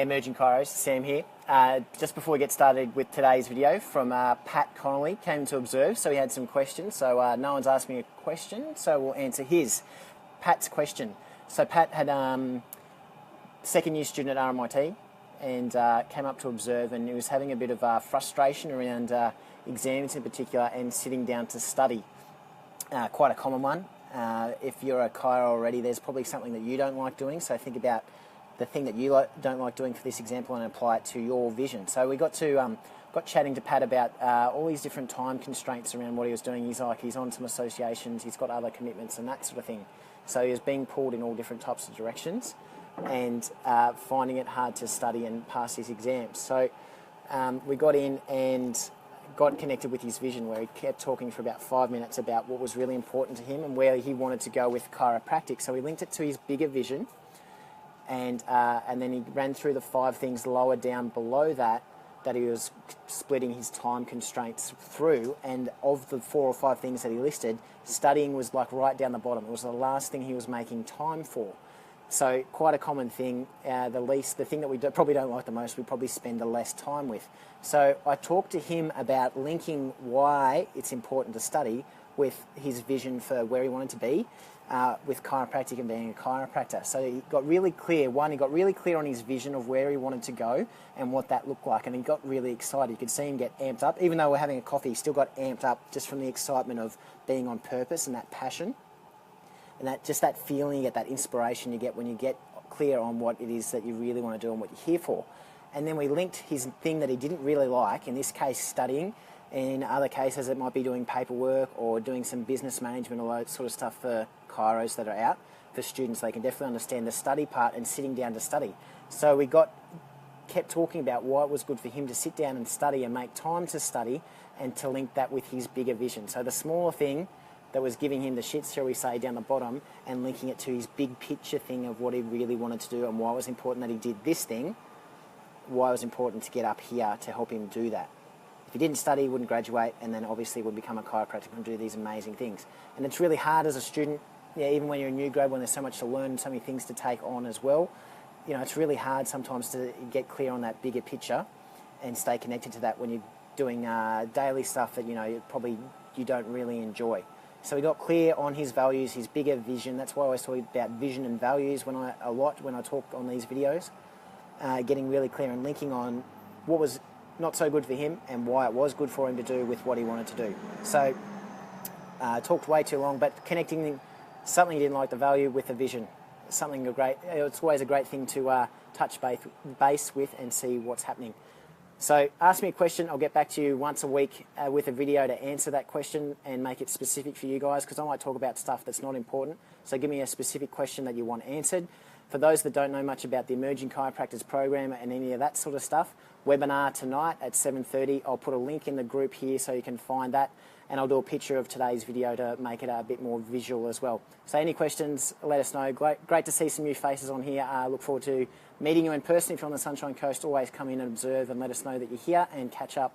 Hey Emerging Chiros, Sam here. Just before we get started with today's video, from Pat Connolly came to observe, so he had some questions. So no one's asked me a question, so we'll answer Pat's question. So Pat had second year student at RMIT and came up to observe, and he was having a bit of frustration around exams in particular and sitting down to study. Quite a common one. If you're a chiro already, there's probably something that you don't like doing, so think about the thing that you don't like doing for this example and apply it to your vision. So we got chatting to Pat about all these different time constraints around what he was doing. He's on some associations, he's got other commitments and that sort of thing. So he was being pulled in all different types of directions and finding it hard to study and pass his exams. So we got in and got connected with his vision, where he kept talking for about 5 minutes about what was really important to him and where he wanted to go with chiropractic. So we linked it to his bigger vision, and then he ran through the 5 things lower down below that he was splitting his time constraints through. And of the 4 or 5 things that he listed, studying was like right down the bottom. It was the last thing he was making time for. So quite a common thing. The thing that we probably don't like the most, we probably spend the less time with. So I talked to him about linking why it's important to study with his vision for where he wanted to be with chiropractic and being a chiropractor. So he got really clear. He got really clear on his vision of where he wanted to go and what that looked like, and he got really excited. You could see him get amped up. Even though we're having a coffee, he still got amped up just from the excitement of being on purpose and that passion. And that feeling you get, that inspiration you get when you get clear on what it is that you really want to do and what you're here for. And then we linked his thing that he didn't really like, in this case studying. In other cases it might be doing paperwork or doing some business management, all that sort of stuff for chiros that are out. For students, they can definitely understand the study part and sitting down to study. So we kept talking about why it was good for him to sit down and study and make time to study, and to link that with his bigger vision. So the smaller thing that was giving him the shits, shall we say, down the bottom, and linking it to his big picture thing of what he really wanted to do and why it was important that he did this thing, why it was important to get up here to help him do that. If he didn't study, he wouldn't graduate, and then obviously would become a chiropractor and do these amazing things. And it's really hard as a student, even when you're a new grade, when there's so much to learn, so many things to take on as well. It's really hard sometimes to get clear on that bigger picture and stay connected to that when you're doing daily stuff that you don't really enjoy. So we got clear on his values, his bigger vision. That's why I always talk about vision and values when I talk on these videos. Getting really clear and linking on what was not so good for him and why it was good for him to do with what he wanted to do. So talked way too long, but connecting something he didn't like, the value, with the vision. It's always a great thing to touch base with and see what's happening. So ask me a question, I'll get back to you once a week with a video to answer that question and make it specific for you guys, because I might talk about stuff that's not important. So give me a specific question that you want answered. For those that don't know much about the Emerging Chiropractors program and any of that sort of stuff, webinar tonight at 7:30. I'll put a link in the group here so you can find that, and I'll do a picture of today's video to make it a bit more visual as well. So any questions, let us know. Great to see some new faces on here. Look forward to meeting you in person. If you're on the Sunshine Coast, always come in and observe and let us know that you're here, and catch up